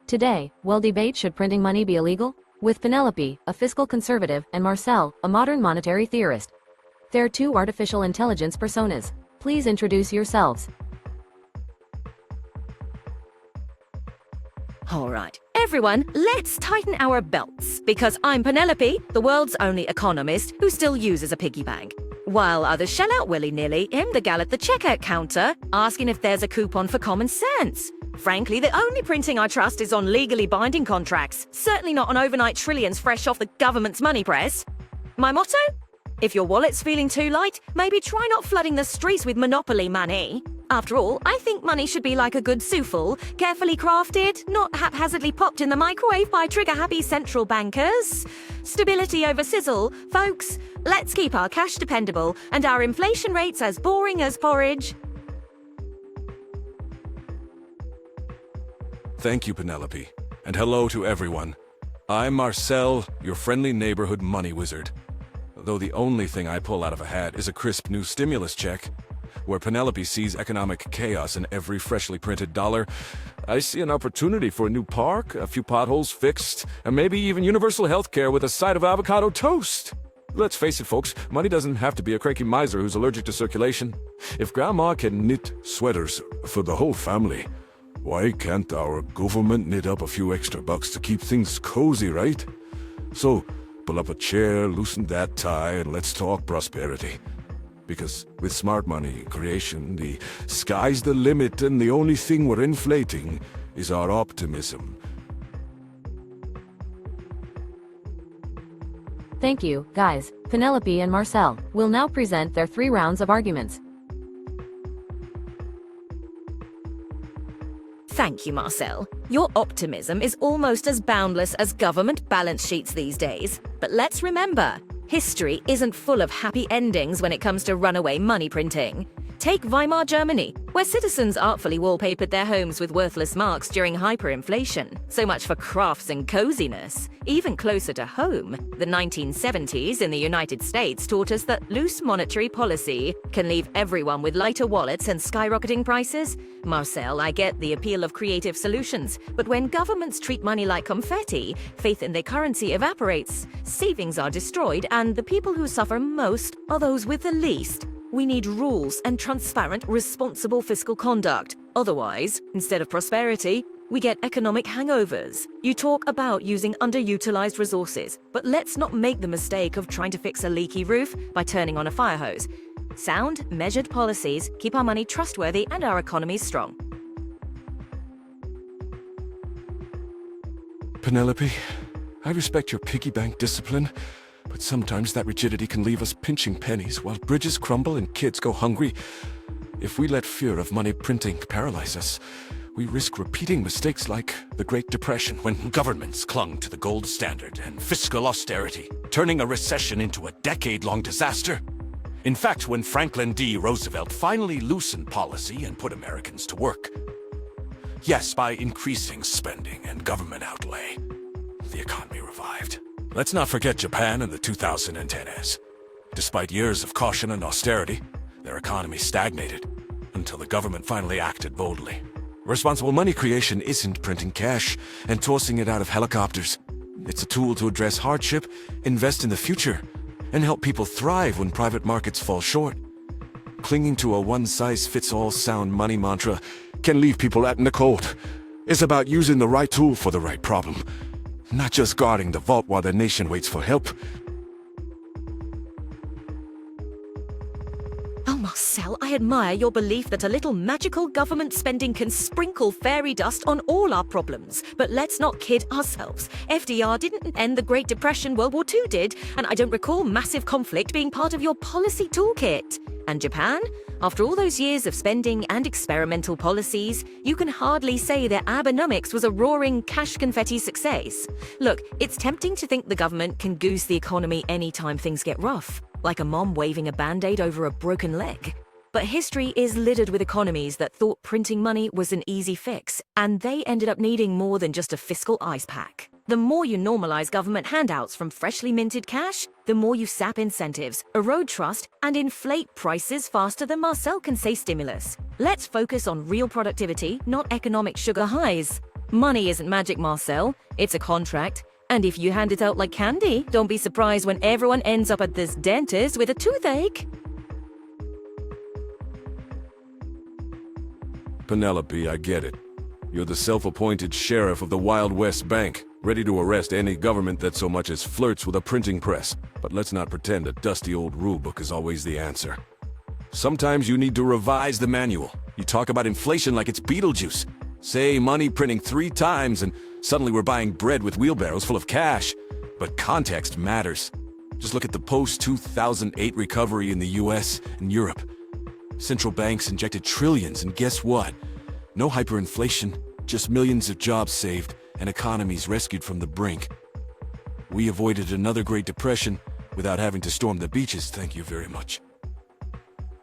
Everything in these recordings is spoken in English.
Today, we'll debate should printing money be illegal? With Penelope, a fiscal conservative, and Marcel, a modern monetary theorist. They're two artificial intelligence personas. Please introduce yourselves. All right, everyone, let's tighten our belts, because I'm Penelope, the world's only economist who still uses a piggy bank. While others shell out willy-nilly, I'm the gal at the checkout counter, asking if there's a coupon for common sense. Frankly, the only printing I trust is on legally binding contracts, certainly not on overnight trillions fresh off the government's money press. My motto? If your wallet's feeling too light, maybe try not flooding the streets with monopoly money. After all, I think money should be like a good souffle, carefully crafted, not haphazardly popped in the microwave by trigger-happy central bankers. Stability over sizzle. Folks, let's keep our cash dependable and our inflation rates as boring as porridge. Thank you, Penelope. And hello to everyone. I'm Marcel, your friendly neighborhood money wizard. Though the only thing I pull out of a hat is a crisp new stimulus check. Where Penelope sees economic chaos in every freshly printed dollar, I see an opportunity for a new park, a few potholes fixed, and maybe even universal health care with a side of avocado toast. Let's face it, folks, money doesn't have to be a cranky miser who's allergic to circulation. If Grandma can knit sweaters for the whole family, why can't our government knit up a few extra bucks to keep things cozy, right? So, pull up a chair, loosen that tie, and let's talk prosperity. Because with smart money creation, the sky's the limit, and the only thing we're inflating is our optimism. Thank you, guys. Penelope and Marcel will now present their 3 rounds of arguments. Thank you, Marcel. Your optimism is almost as boundless as government balance sheets these days. But let's remember, history isn't full of happy endings when it comes to runaway money printing. Take Weimar Germany, where citizens artfully wallpapered their homes with worthless marks during hyperinflation. So much for crafts and coziness. Even closer to home, the 1970s in the United States taught us that loose monetary policy can leave everyone with lighter wallets and skyrocketing prices. Marcel, I get the appeal of creative solutions, but when governments treat money like confetti, faith in their currency evaporates, savings are destroyed, and the people who suffer most are those with the least. We need rules and transparent, responsible fiscal conduct. Otherwise, instead of prosperity, we get economic hangovers. You talk about using underutilized resources, but let's not make the mistake of trying to fix a leaky roof by turning on a fire hose. Sound, measured policies keep our money trustworthy and our economies strong. Penelope, I respect your piggy bank discipline, but sometimes that rigidity can leave us pinching pennies while bridges crumble and kids go hungry. If we let fear of money printing paralyze us, we risk repeating mistakes like the Great Depression, when governments clung to the gold standard and fiscal austerity, turning a recession into a decade-long disaster. In fact, when Franklin D. Roosevelt finally loosened policy and put Americans to work. Yes, by increasing spending and government outlay, the economy revived. Let's not forget Japan in the 2010s. Despite years of caution and austerity, their economy stagnated until the government finally acted boldly. Responsible money creation isn't printing cash and tossing it out of helicopters. It's a tool to address hardship, invest in the future, and help people thrive when private markets fall short. Clinging to a one-size-fits-all sound money mantra can leave people out in the cold. It's about using the right tool for the right problem. Not just guarding the vault while the nation waits for help. Oh, Marcel, I admire your belief that a little magical government spending can sprinkle fairy dust on all our problems. But let's not kid ourselves. FDR didn't end the Great Depression, World War II did, and I don't recall massive conflict being part of your policy toolkit. And Japan? After all those years of spending and experimental policies, you can hardly say their Abenomics was a roaring cash confetti success. Look, it's tempting to think the government can goose the economy anytime things get rough, like a mom waving a band-aid over a broken leg. But history is littered with economies that thought printing money was an easy fix, and they ended up needing more than just a fiscal ice pack. The more you normalize government handouts from freshly minted cash, the more you sap incentives, erode trust, and inflate prices faster than Marcel can say stimulus. Let's focus on real productivity, not economic sugar highs. Money isn't magic, Marcel. It's a contract. And if you hand it out like candy, don't be surprised when everyone ends up at this dentist with a toothache. Penelope, I get it. You're the self-appointed sheriff of the Wild West Bank, ready to arrest any government that so much as flirts with a printing press. But let's not pretend a dusty old rulebook is always the answer. Sometimes you need to revise the manual. You talk about inflation like it's Beetlejuice. Say money printing 3 times and suddenly we're buying bread with wheelbarrows full of cash. But context matters. Just look at the post-2008 recovery in the US and Europe. Central banks injected trillions, and guess what? No hyperinflation, just millions of jobs saved and economies rescued from the brink. We avoided another Great Depression without having to storm the beaches, thank you very much.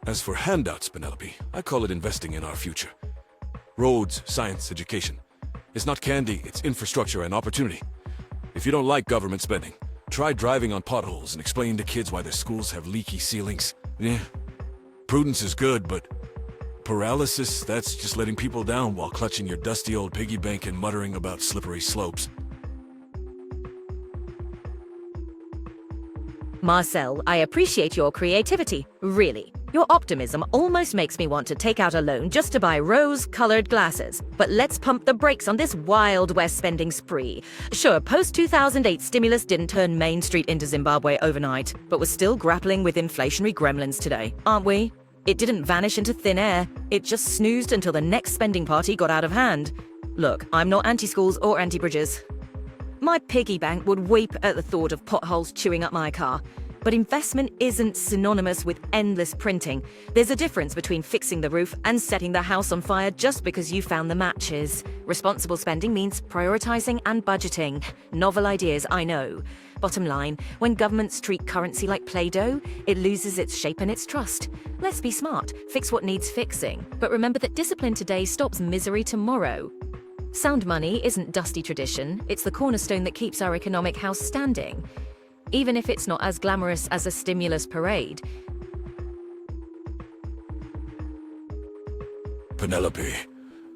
As for handouts, Penelope, I call it investing in our future. Roads, science, education. It's not candy, it's infrastructure and opportunity. If you don't like government spending, try driving on potholes and explain to kids why their schools have leaky ceilings. Yeah, prudence is good, but paralysis, that's just letting people down while clutching your dusty old piggy bank and muttering about slippery slopes. Marcel, I appreciate your creativity, really. Your optimism almost makes me want to take out a loan just to buy rose-colored glasses. But let's pump the brakes on this Wild West spending spree. Sure, post-2008 stimulus didn't turn Main Street into Zimbabwe overnight, but we're still grappling with inflationary gremlins today, aren't we? It didn't vanish into thin air. It just snoozed until the next spending party got out of hand. Look, I'm not anti-schools or anti-bridges. My piggy bank would weep at the thought of potholes chewing up my car. But investment isn't synonymous with endless printing. There's a difference between fixing the roof and setting the house on fire just because you found the matches. Responsible spending means prioritizing and budgeting. Novel ideas, I know. Bottom line, when governments treat currency like Play-Doh, it loses its shape and its trust. Let's be smart, fix what needs fixing. But remember that discipline today stops misery tomorrow. Sound money isn't dusty tradition, it's the cornerstone that keeps our economic house standing. Even if it's not as glamorous as a stimulus parade. Penelope,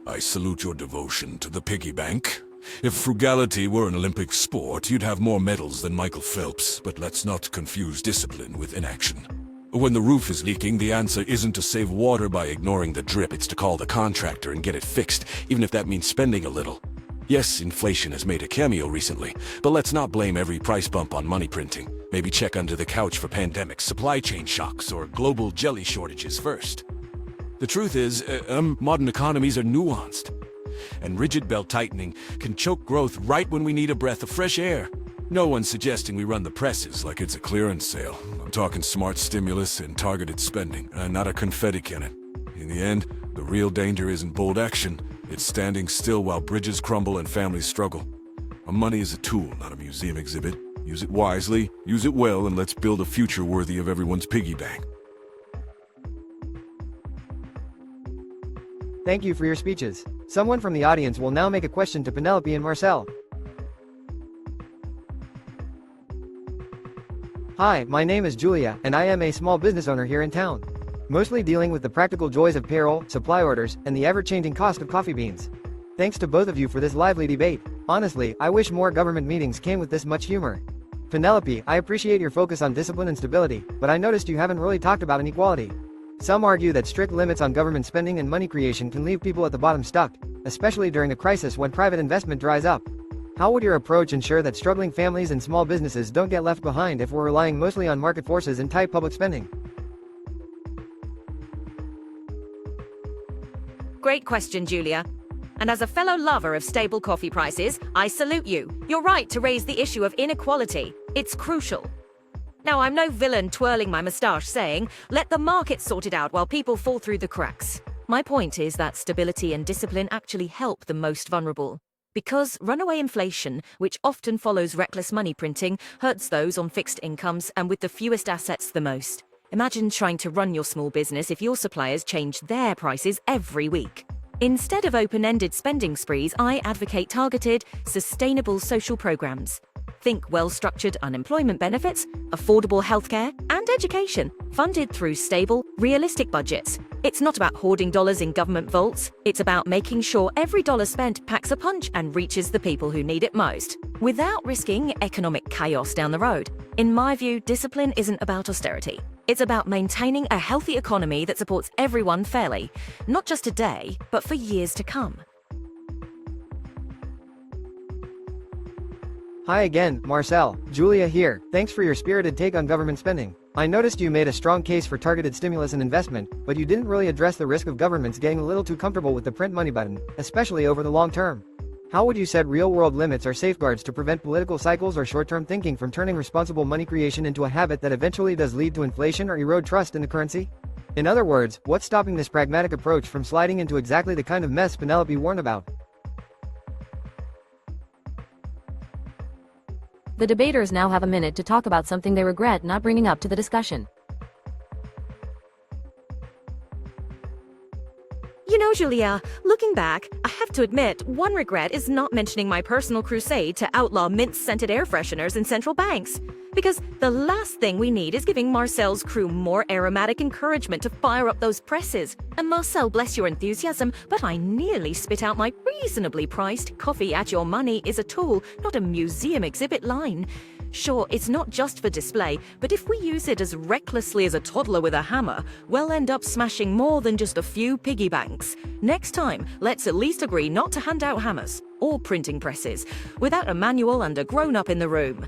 I salute your devotion to the piggy bank. If frugality were an Olympic sport, you'd have more medals than Michael Phelps, but let's not confuse discipline with inaction. When the roof is leaking, the answer isn't to save water by ignoring the drip, it's to call the contractor and get it fixed, even if that means spending a little. Yes, inflation has made a cameo recently, but let's not blame every price bump on money printing. Maybe check under the couch for pandemics, supply chain shocks, or global jelly shortages first. The truth is, modern economies are nuanced, and rigid belt-tightening can choke growth right when we need a breath of fresh air. No one's suggesting we run the presses like it's a clearance sale. I'm talking smart stimulus and targeted spending, not a confetti cannon. In the end, the real danger isn't bold action. It's standing still while bridges crumble and families struggle. Our money is a tool, not a museum exhibit. Use it wisely, use it well, and let's build a future worthy of everyone's piggy bank. Thank you for your speeches. Someone from the audience will now make a question to Penelope and Marcel. Hi, my name is Julia, and I am a small business owner here in town. Mostly dealing with the practical joys of payroll, supply orders, and the ever-changing cost of coffee beans. Thanks to both of you for this lively debate. Honestly, I wish more government meetings came with this much humor. Penelope, I appreciate your focus on discipline and stability, but I noticed you haven't really talked about inequality. Some argue that strict limits on government spending and money creation can leave people at the bottom stuck, especially during a crisis when private investment dries up. How would your approach ensure that struggling families and small businesses don't get left behind if we're relying mostly on market forces and tight public spending? Great question, Julia. And as a fellow lover of stable coffee prices, I salute you. You're right to raise the issue of inequality. It's crucial. Now, I'm no villain twirling my moustache saying, let the market sort it out while people fall through the cracks. My point is that stability and discipline actually help the most vulnerable. Because runaway inflation, which often follows reckless money printing, hurts those on fixed incomes and with the fewest assets the most. Imagine trying to run your small business if your suppliers change their prices every week. Instead of open-ended spending sprees, I advocate targeted, sustainable social programs. Think well-structured unemployment benefits, affordable healthcare, and education, funded through stable, realistic budgets. It's not about hoarding dollars in government vaults. It's about making sure every dollar spent packs a punch and reaches the people who need it most, without risking economic chaos down the road. In my view, discipline isn't about austerity. It's about maintaining a healthy economy that supports everyone fairly, not just today, but for years to come. Hi again, Marcel. Julia here. Thanks for your spirited take on government spending. I noticed you made a strong case for targeted stimulus and investment, but you didn't really address the risk of governments getting a little too comfortable with the print money button, especially over the long term. How would you set real-world limits or safeguards to prevent political cycles or short-term thinking from turning responsible money creation into a habit that eventually does lead to inflation or erode trust in the currency? In other words, what's stopping this pragmatic approach from sliding into exactly the kind of mess Penelope warned about? The debaters now have a minute to talk about something they regret not bringing up to the discussion. You know, Julia, looking back, I have to admit, one regret is not mentioning my personal crusade to outlaw mint-scented air fresheners in central banks. Because the last thing we need is giving Marcel's crew more aromatic encouragement to fire up those presses. And Marcel, bless your enthusiasm, but I nearly spit out my reasonably priced coffee at your money is a tool, not a museum exhibit line. Sure, it's not just for display, but if we use it as recklessly as a toddler with a hammer, we'll end up smashing more than just a few piggy banks. Next time, let's at least agree not to hand out hammers or printing presses without a manual and a grown-up in the room.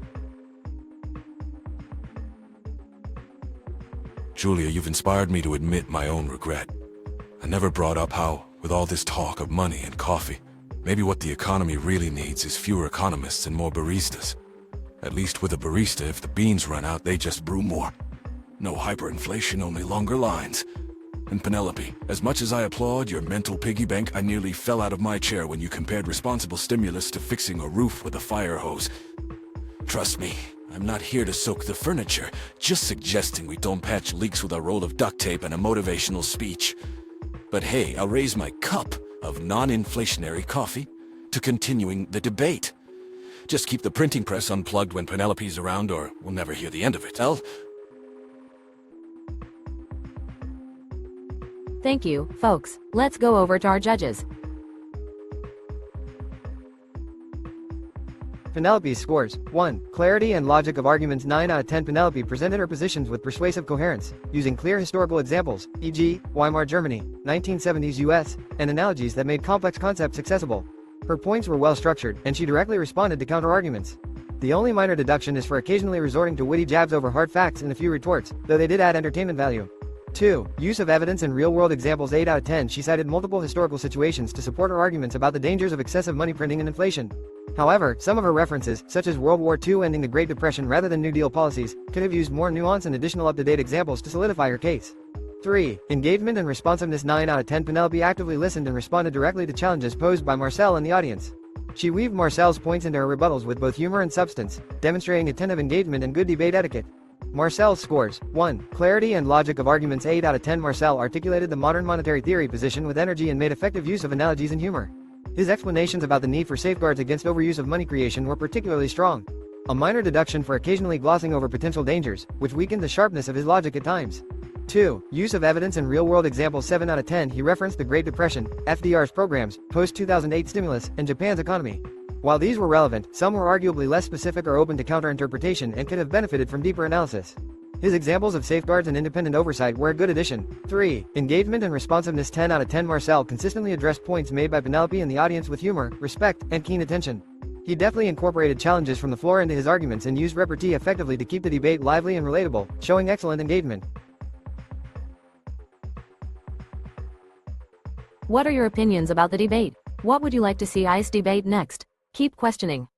Julia, you've inspired me to admit my own regret. I never brought up how, with all this talk of money and coffee, maybe what the economy really needs is fewer economists and more baristas. At least with a barista, if the beans run out, they just brew more. No hyperinflation, only longer lines. And Penelope, as much as I applaud your mental piggy bank, I nearly fell out of my chair when you compared responsible stimulus to fixing a roof with a fire hose. Trust me, I'm not here to soak the furniture, just suggesting we don't patch leaks with a roll of duct tape and a motivational speech. But hey, I'll raise my cup of non-inflationary coffee to continuing the debate. Just keep the printing press unplugged when Penelope's around, or we'll never hear the end of it. Thank you, folks. Let's go over to our judges. Penelope's scores. 1. Clarity and logic of arguments. 9 out of 10. Penelope presented her positions with persuasive coherence, using clear historical examples, e.g., Weimar Germany, 1970s US, and analogies that made complex concepts accessible. Her points were well structured, and she directly responded to counter-arguments. The only minor deduction is for occasionally resorting to witty jabs over hard facts and a few retorts, though they did add entertainment value. 2. Use of evidence and real-world examples. 8 out of 10. She cited multiple historical situations to support her arguments about the dangers of excessive money printing and inflation. However, some of her references, such as World War II ending the Great Depression rather than New Deal policies, could have used more nuance and additional up-to-date examples to solidify her case. 3. Engagement and responsiveness. 9 out of 10. Penelope actively listened and responded directly to challenges posed by Marcel and the audience. She weaved Marcel's points into her rebuttals with both humor and substance, demonstrating attentive engagement and good debate etiquette. Marcel's scores. 1. Clarity and logic of arguments. 8 out of 10. Marcel articulated the modern monetary theory position with energy and made effective use of analogies and humor. His explanations about the need for safeguards against overuse of money creation were particularly strong. A minor deduction for occasionally glossing over potential dangers, which weakened the sharpness of his logic at times. 2. Use of evidence and real-world examples. 7 out of 10. He referenced the Great Depression, FDR's programs, post-2008 stimulus, and Japan's economy. While these were relevant, some were arguably less specific or open to counter-interpretation and could have benefited from deeper analysis. His examples of safeguards and independent oversight were a good addition. 3. Engagement and responsiveness. 10 out of 10. Marcel consistently addressed points made by Penelope and the audience with humor, respect, and keen attention. He deftly incorporated challenges from the floor into his arguments and used repartee effectively to keep the debate lively and relatable, showing excellent engagement. What are your opinions about the debate? What would you like to see ICE debate next? Keep questioning.